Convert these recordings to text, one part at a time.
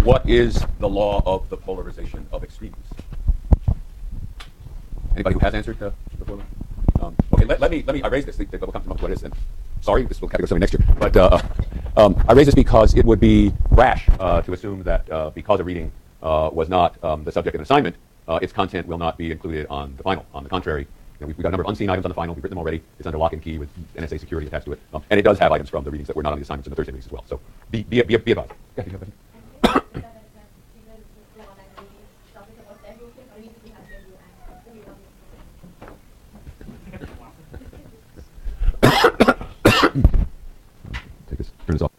What is the law of the polarization of extremes? Anybody who has answered before? Okay, let me. I raised this. We'll come to what it is. And sorry, this will have to go something next year. But I raise this because it would be rash to assume that because a reading was not the subject of an assignment, its content will not be included on the final. On the contrary, we've got a number of unseen items on the final. We've written them already. It's under lock and key with NSA security attached to it, and it does have items from the readings that were not on the assignments in the Thursday readings as well. So be advised. Take this. Turn this off.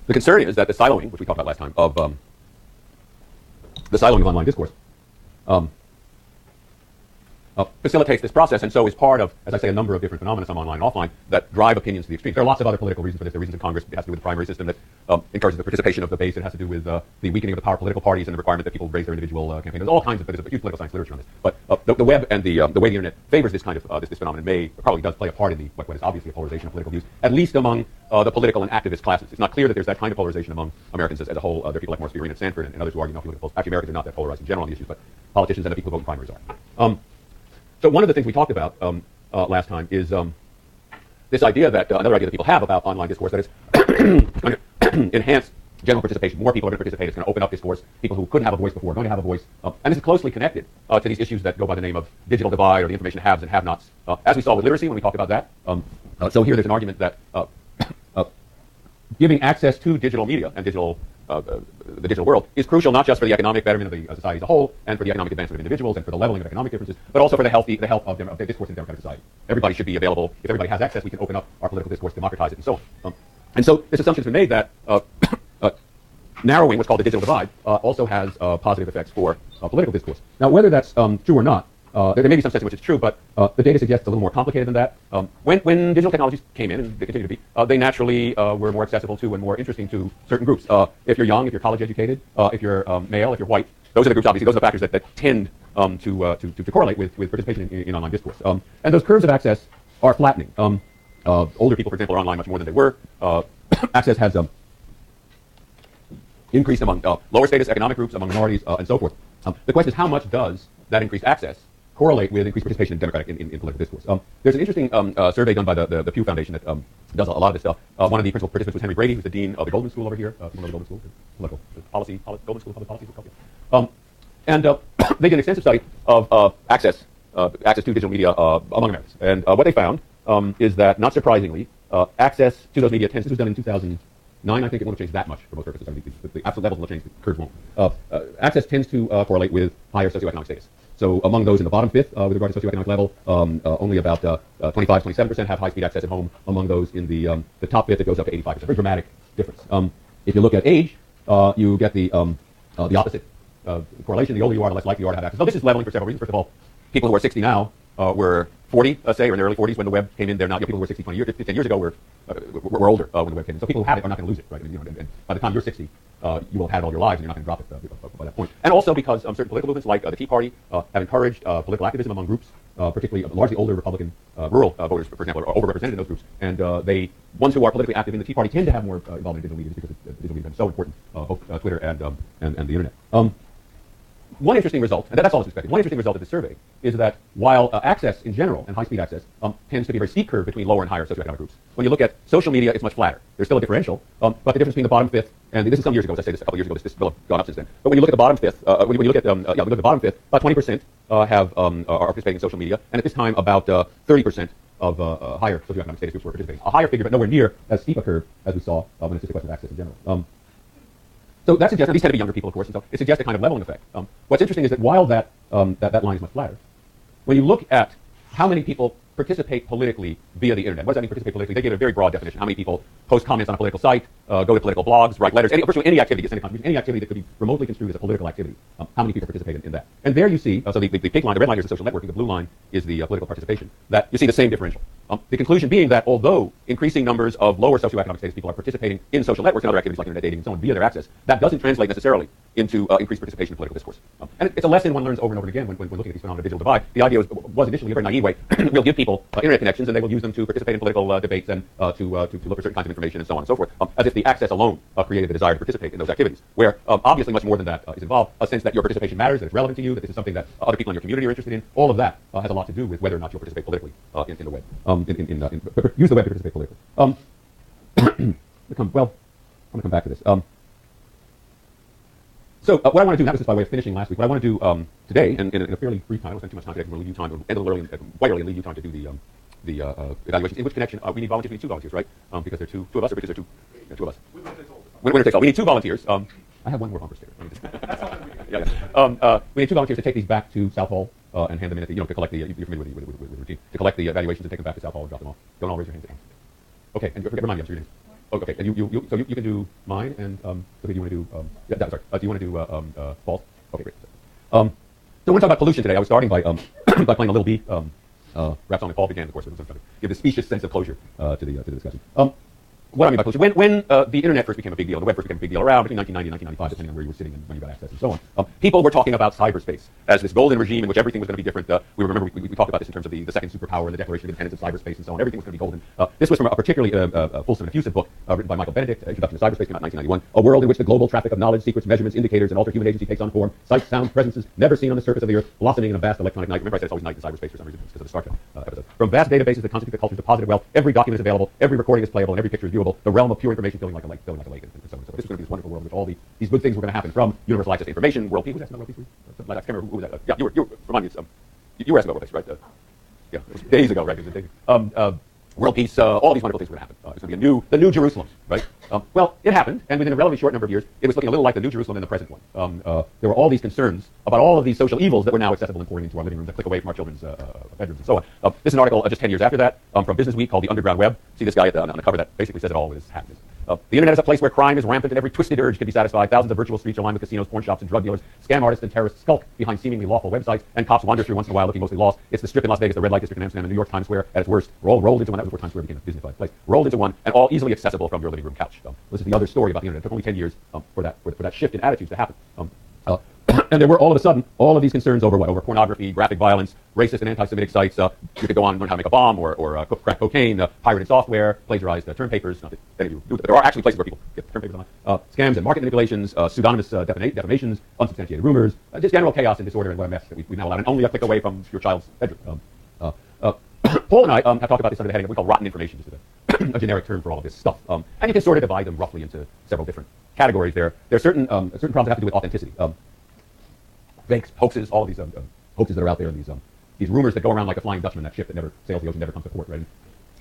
The concern is that the siloing, which we talked about last time, of the siloing of online discourse, facilitates this process, and so is part of, as I say, a number of different phenomena, some online and offline, that drive opinions to the extremes. There are lots of other political reasons for this. There are reasons in Congress. It has to do with the primary system that encourages the participation of the base. It has to do with the weakening of the power of political parties and the requirement that people raise their individual campaign. There's all kinds of, there's a huge political science literature on this. But the web and the way the internet favors this kind of this phenomenon probably does play a part in what is obviously a polarization of political views, at least among the political and activist classes. It's not clear that there's that kind of polarization among Americans as a whole. There are people like Morris Green at Stanford and others who argue, no, if you look at actually Americans are not that polarized in general on the issues, but politicians and the people who vote in primaries are. So one of the things we talked about last time is this idea that another idea that people have about online discourse, that it's going to enhance general participation. More people are going to participate. It's going to open up discourse. People who couldn't have a voice before are going to have a voice. And this is closely connected to these issues that go by the name of digital divide or the information haves and have-nots. As we saw with literacy when we talked about that. So here there's an argument that giving access to digital media and the digital world is crucial not just for the economic betterment of the society as a whole and for the economic advancement of individuals and for the leveling of economic differences, but also for the health of discourse in democratic society. Everybody should be available. If everybody has access, we can open up our political discourse, democratize it, and so on. And so this assumption has been made that narrowing what's called the digital divide also has positive effects for political discourse. Now, whether that's true or not, there may be some sense in which it's true, but the data suggests it's a little more complicated than that. When digital technologies came in, and they continue to be, they naturally were more accessible to and more interesting to certain groups. If you're young, if you're college educated, if you're male, if you're white, those are the groups, obviously, those are the factors that tend to correlate with participation in online discourse. And those curves of access are flattening. Older people, for example, are online much more than they were. Access has increased among lower status economic groups, among minorities, and so forth. The question is, how much does that increased access correlate with increased participation in democratic in political discourse? There's an interesting survey done by the Pew Foundation that does a lot of this stuff. One of the principal participants was Henry Brady, who's the dean of the Goldman School over here. The Goldman School, political policy, Goldman School of Public Policy. And they did an extensive study of access to digital media among Americans. And what they found is that, not surprisingly, access to those media tends. This was done in 2009. I think it won't change that much for most purposes. I mean, the absolute levels will change. The curve won't. Access tends to correlate with higher socioeconomic status. So among those in the bottom fifth, with regard to socioeconomic level, only about 25, 27% have high-speed access at home. Among those in the top fifth, it goes up to 85%. Very dramatic difference. If you look at age, you get the opposite correlation. The older you are, the less likely you are to have access. So this is leveling for several reasons. First of all, people who are 60 now were 40, say, or in their early 40s when the web came in. They're now, people who were 60, 20 years, 10 years ago were older when the web came in. So people who have it are not going to lose it, right? And by the time you're 60, you will have it all your lives, and you're not going to drop it by that point. And also because certain political movements, like the Tea Party, have encouraged political activism among groups, particularly largely older Republican rural voters, for example, are overrepresented in those groups. And ones who are politically active in the Tea Party tend to have more involvement in digital media because digital media is so important, both Twitter and the internet. One interesting result, and that's all that's expected, one interesting result of this survey is that while access in general and high-speed access tends to be a very steep curve between lower and higher socioeconomic groups, when you look at social media, it's much flatter. There's still a differential, but the difference between the bottom fifth, and this is some years ago, as I say this a couple years ago, this will have gone up since then, but when you look at the bottom fifth, when you look at the bottom fifth, about 20% are participating in social media, and at this time, about 30% of higher socioeconomic status groups were participating. A higher figure, but nowhere near as steep a curve as we saw when it's just a question of access in general. So that suggests, these tend to be younger people, of course, and so it suggests a kind of leveling effect. What's interesting is that while that line is much flatter, when you look at how many people participate politically via the internet. What does that mean, participate politically? They give a very broad definition. How many people post comments on a political site, go to political blogs, write letters, virtually any activity, send a contribution, any activity that could be remotely construed as a political activity. How many people participate in that? And there you see, so the pink line, the red line is the social networking, the blue line is the political participation, that you see the same differential. The conclusion being that although increasing numbers of lower socioeconomic status people are participating in social networks and other activities like internet dating and so on via their access, that doesn't translate necessarily into increased participation in political discourse. And it's a lesson one learns over and over again when looking at these phenomena of digital divide. The idea was initially a very naive way. We'll give people internet connections and they will use them to participate in political debates and to look for certain kinds of information and so on and so forth, as if the access alone created the desire to participate in those activities, where obviously much more than that is involved, a sense that your participation matters, that it's relevant to you, that this is something that other people in your community are interested in. All of that has a lot to do with whether or not you'll participate politically in the web. Use the web to participate politically. I'm going to come back to this. So what I want to do, that was just by way of finishing last week, what I want to do today, and in a fairly brief time, I don't spend too much time today, we'll leave you time, end a little early, quite early, and leave you time to do the evaluations. In which connection, we need volunteers, we need 2 volunteers, right? Because there are two of us, or because there are two of us? Winner takes all. We need 2 volunteers. I have one more bumper sticker. We need 2 volunteers to take these back to South Hall and hand them in at the, to collect the, you're familiar with the routine, to collect the evaluations and take them back to South Hall and drop them off. Don't all raise your hands at once. Okay, and remind me, I'm sure your names. Okay, and so you can do mine, and okay, do you want to do? Sorry. Do you want to do Paul's? Okay, great. So we're going to talk about pollution today. I was starting by by playing a Little B rap song that Paul began, of course, with trying to give this specious sense of closure to the discussion. What I mean by pollution, when the internet first became a big deal, the web first became a big deal around between 1990 and 1995, depending on where you were sitting and when you got access and so on, people were talking about cyberspace as this golden regime in which everything was going to be different. We talked about this in terms of the second superpower and the Declaration of Independence of cyberspace and so on. Everything was going to be golden. This was from a particularly fulsome and effusive book written by Michael Benedict, Introduction to Cyberspace, came out in 1991. A world in which the global traffic of knowledge, secrets, measurements, indicators, and altered human agency takes on form, sights, sounds, presences never seen on the surface of the earth, blossoming in a vast electronic night. Remember I said it's always night in cyberspace for some reason, because of the Star Trek episode. From vast databases that constitute the culture's deposited wealth, every document is available, every recording is playable, and every picture is viewable. The realm of pure information filling like a lake, and so on. So this was going to be this wonderful world in which all these good things were going to happen, from universal access to information, world peace. Who was that? World peace? I can't remember who was that. Yeah, you were. Remind me. You were asking about world peace, right? Yeah, it was days ago, right? It was days. World peace. All these wonderful things were going to happen. It's going to be the new Jerusalem, right? Well, it happened, and within a relatively short number of years, it was looking a little like the new Jerusalem in the present one. There were all these concerns about all of these social evils that were now accessible and pouring into our living rooms, that click away from our children's bedrooms and so on. This is an article just 10 years after that from Business Week called The Underground Web. See this guy on the cover that basically says it all with his hat. The internet is a place where crime is rampant and every twisted urge can be satisfied. Thousands of virtual streets are lined with casinos, porn shops, and drug dealers. Scam artists and terrorists skulk behind seemingly lawful websites, and cops wander through once in a while looking mostly lost. It's the Strip in Las Vegas, the red light district in Amsterdam, and New York Times Square at its worst. Rolled into one. That was where Times Square became a Disneyfied place. Rolled into one, and all easily accessible from your living room couch. This is the other story about the internet. It took only 10 years for that shift in attitudes to happen. And there were all of a sudden all of these concerns over what? Over pornography, graphic violence, racist and anti-Semitic sites. You could go on and learn how to make a bomb or crack cocaine, pirated software, plagiarized term papers. Not that any of you do, but there are actually places where people get term papers online. Scams and market manipulations, pseudonymous defamations, unsubstantiated rumors, just general chaos and disorder and what a mess that we've now allowed, and only a click away from your child's bedroom. Paul and I have talked about this under the heading of what we call rotten information, just a generic term for all of this stuff. And you can sort of divide them roughly into several different categories. There are certain problems that have to do with authenticity. Fakes, hoaxes, all of these hoaxes that are out there, and these rumors that go around like a Flying Dutchman, that ship that never sails the ocean, never comes to port, right?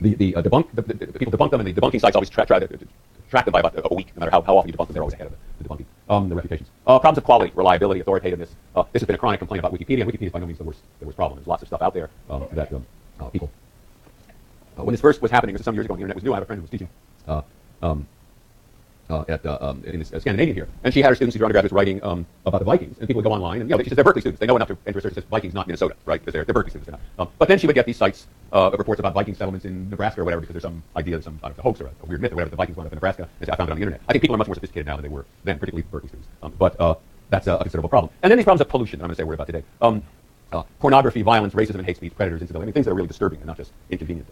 The people debunk them, and the debunking sites always track them by about a week. No matter how often you debunk them, they're always ahead of the debunking. The reputations. Problems of quality, reliability, authoritativeness. This has been a chronic complaint about Wikipedia, and Wikipedia is by no means the worst problem. There's lots of stuff out there that people. When this first was happening, this was some years ago, and the internet was new. I have a friend who was teaching in Scandinavia here, and she had her students, these are undergraduates, writing about the Vikings, and people would go online, and she says they're Berkeley students, they know enough to enter research that says Vikings, not Minnesota, right? Because they're Berkeley students. But then she would get these sites reports about Viking settlements in Nebraska or whatever, because there's some idea, some a hoax or a weird myth or whatever, the Vikings wound up in Nebraska. And I found it on the internet. I think people are much more sophisticated now than they were then, particularly Berkeley students. But that's a considerable problem. And then these problems of pollution that I'm going to say a word about today. Pornography, violence, racism, and hate speech, predators, incivility, I mean, things that are really disturbing and not just inconvenient.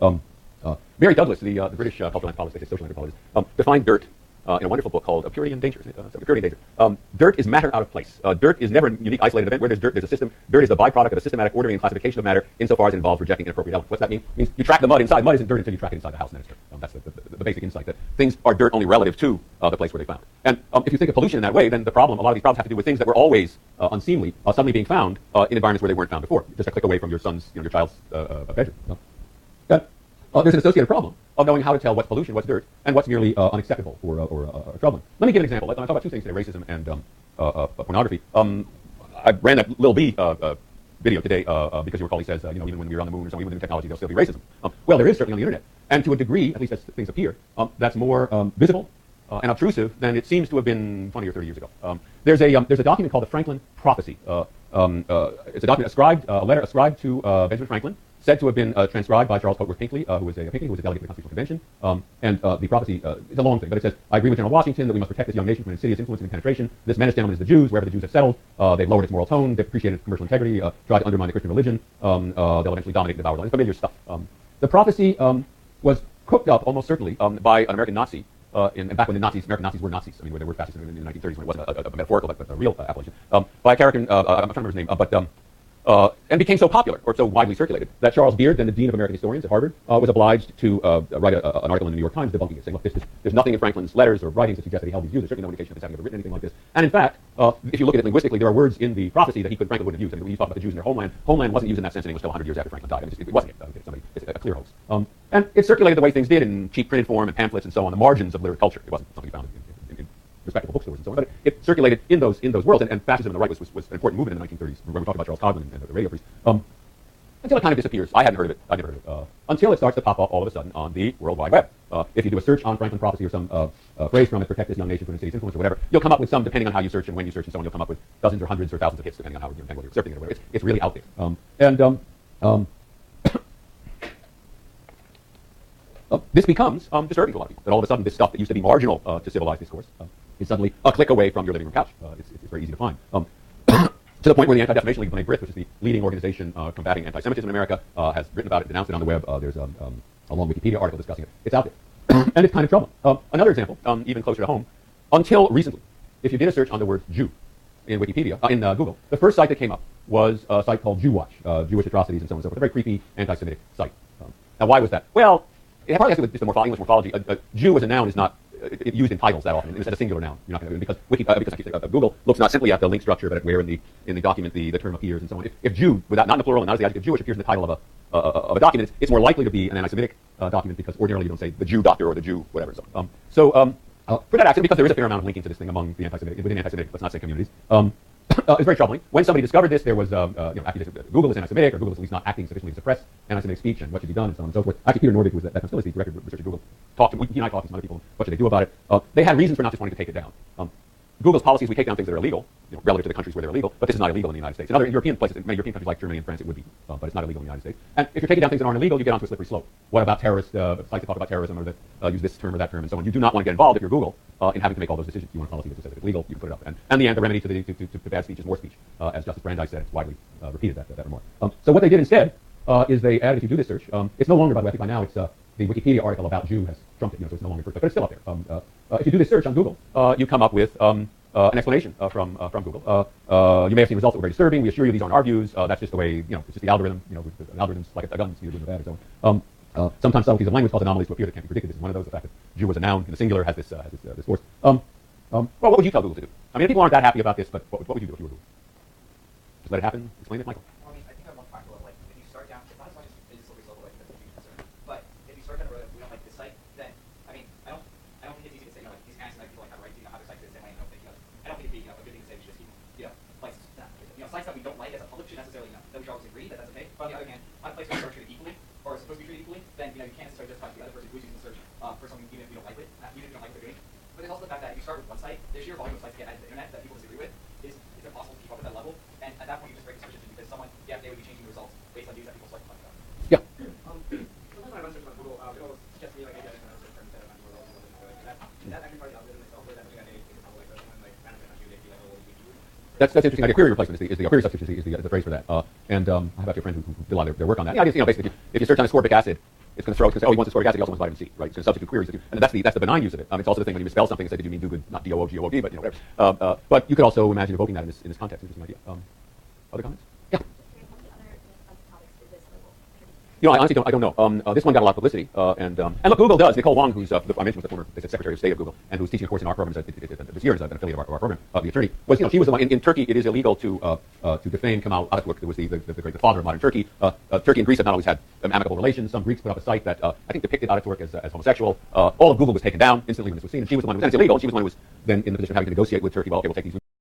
Mary Douglas, the British cultural anthropologist, social anthropologist, defined dirt in a wonderful book called Purity and Danger. Purity and Danger. Dirt is matter out of place. Dirt is never a unique, isolated event. Where there's dirt, there's a system. Dirt is the byproduct of a systematic ordering and classification of matter insofar as it involves rejecting inappropriate elements. What's that mean? It means you track the mud inside. Mud isn't dirt until you track it inside the house, and then it's dirt. That's the basic insight, that things are dirt only relative to the place where they found it. And if you think of pollution in that way, then a lot of these problems have to do with things that were always unseemly, suddenly being found in environments where they weren't found before. Just a click away from your your child's bedroom. There's an associated problem of knowing how to tell what's pollution, what's dirt, and what's merely unacceptable or troubling. Let me give an example. I talk about two things today: racism and pornography. I ran that Lil B video today because your colleague says, even when we were on the moon or something, even with new technology, there'll still be racism. Well, there is certainly on the internet. And to a degree, at least as things appear, that's more visible and obtrusive than it seems to have been 20 or 30 years ago. There's a document called the Franklin Prophecy. It's a document ascribed, a letter ascribed to Benjamin Franklin, said to have been transcribed by Charles Cotesworth Pinckney, who was a delegate to the Constitutional Convention. The prophecy is a long thing, but it says, I agree with General Washington that we must protect this young nation from insidious influence and penetration. This menace, gentlemen, is the Jews. Wherever the Jews have settled, they've lowered its moral tone, they've appreciated commercial integrity, tried to undermine the Christian religion, they'll eventually dominate and devour the land. It's familiar stuff. The prophecy was cooked up almost certainly by an American Nazi, back when American Nazis were Nazis. I mean, when they were fascists in the 1930s, when it wasn't a metaphorical, but a real appellation, by a character, I'm trying to remember his name, and became so popular, or so widely circulated, that Charles Beard, then the Dean of American Historians at Harvard, was obliged to write an article in the New York Times debunking it, saying, look, there's nothing in Franklin's letters or writings that suggest that he held these views. There's certainly no indication of his having ever written anything like this. And in fact, if you look at it linguistically, there are words in the prophecy that Franklin wouldn't have used. I mean, when you talk about the Jews in their homeland wasn't used in that sense in English until 100 years after Franklin died. I mean, it wasn't. It's a clear hoax. And it circulated the way things did in cheap printed form and pamphlets and so on, the margins of literate culture. It wasn't something you found in respectable bookstores and so on, but it circulated in those worlds, and fascism on the right was an important movement in the 1930s. When we talk about Charles Coughlin and the radio priest, until it kind of disappears. I hadn't heard of it. I never heard of it until it starts to pop up all of a sudden on the World Wide Web. If you do a search on Franklin Prophecy or some phrase from it, protect this young nation from insidious influence or whatever, you'll come up with some, depending on how you search and when you search and so on, you'll come up with dozens or hundreds or thousands of hits, depending on how whether you're surfing it or whatever. It's really out there. This becomes disturbing to a lot of people, that all of a sudden this stuff that used to be marginal to civilized discourse is suddenly a click away from your living room couch. It's very easy to find. To the point where the Anti-Defamation League of B'nai B'rith, which is the leading organization combating anti-Semitism in America, has written about it, denounced it on the web. There's a long Wikipedia article discussing it. It's out there. And it's kind of troubling. Another example, even closer to home, until recently, if you did a search on the word Jew in Wikipedia, in Google, the first site that came up was a site called JewWatch, Jewish atrocities and so on and so forth. A very creepy anti-Semitic site. Now, why was that? Well, it probably has to do with just the English morphology. Jew as a noun is not used in titles that often. It's a singular noun. You're not going to because Google looks not simply at the link structure, but at where in the document the term appears and so on. If Jew, not in the plural and not as the adjective Jewish, appears in the title of a document, it's more likely to be an anti-Semitic document because ordinarily you don't say the Jew doctor or the Jew whatever and so on. For that accident, because there is a fair amount of linking to this thing among the within anti-Semitic, let's not say communities. It's very troubling. When somebody discovered this, there was accusations that Google is anti-Semitic, or Google is at least not acting sufficiently to suppress anti-Semitic speech, and what should be done, and so on and so forth. Actually, Peter Norvig, who was that still is the director of research at Google, he and I talked to some other people. What should they do about it? They had reasons for not just wanting to take it down. Google's policies, we take down things that are illegal, relative to the countries where they're illegal, but this is not illegal in the United States. In other European places, many European countries like Germany and France, it would be, but it's not illegal in the United States. And if you're taking down things that aren't illegal, you get onto a slippery slope. What about terrorist sites that talk about terrorism or that use this term or that term and so on? You do not want to get involved if you're Google in having to make all those decisions. You want a policy that just says it's legal, you can put it up. And the remedy to bad speech is more speech. As Justice Brandeis said, it's widely repeated, that remark. So what they did instead is they added, if you do this search, it's no longer, by the way, I think by now it's the Wikipedia article about Jew has trumped it, so it's no longer, but it's still up there. If you do this search on Google, you come up with an explanation from Google. You may have seen results that were very disturbing. We assure you these aren't our views. That's just the way, it's just the algorithm. The algorithms like a gun, either good or bad or so on. Sometimes subtleties of language cause anomalies to appear that can't be predicted. This is one of those. The fact that Jew as a noun in the singular has this force. Well, what would you tell Google to do? I mean, people aren't that happy about this, but what would you do if you were Google? Just let it happen? Explain it, Michael. Well, I mean, I think I'm more practical. Like, if you start down, it's not as much as it's slippery slope, like that's a huge concern. But if you start down the road, we don't like this site, then I mean, I don't think it's easy to say, like these anti-Semitic people like have a right to have their site this same way. I don't think it'd be a good thing to say. We should just keep, like, sites that we don't like as a public should necessarily, that we should always agree that that's okay. But on the other hand, on places where are treated equally or are supposed to be treated equally, then you can't necessarily justify the other person who's using the search for something even if you don't like it, even if you don't like what they're doing. But there's also the fact that if you start with one site, the sheer volume of sites that get added to the internet that people disagree with is impossible to keep up at that level. And at that point, you just break the search engine because they would be changing the results based on views that people select about. Yeah. Sometimes when I run search on Google, it always suggests to me like maybe I should run a search term instead of finding results. Is that actually part of the algorithm itself, or is that something that they think is probably like management actually they feel like That's interesting. Query replacement is the query substitution is the phrase for that. And I have actually a friend who did a lot of their work on that. Yeah, basically, if you search on ascorbic acid, it's going to say, oh, he wants ascorbic acid. He also wants vitamin C, right? It's going to substitute queries. And that's the benign use of it. It's also the thing when you misspell something, say, did you mean do good, not D-O-O-G-O-O-D, but whatever. But you could also imagine evoking that in this context. Interesting idea. Other comments? Yeah. I honestly don't know. This one got a lot of publicity, and look, Google does. Nicole Wong, who's I mentioned was the former Secretary of State of Google, and who's teaching a course in our program this year as an affiliate of our program. The attorney was, she was the one in Turkey. It is illegal to defame Kemal Atatürk, who was the father of modern Turkey. Turkey and Greece have not always had amicable relations. Some Greeks put up a site that I think depicted Atatürk as homosexual. All of Google was taken down instantly when this was seen, and she was the one who was, and it's illegal. She was the one who was then in the position of having to negotiate with Turkey. Well, okay, we'll take these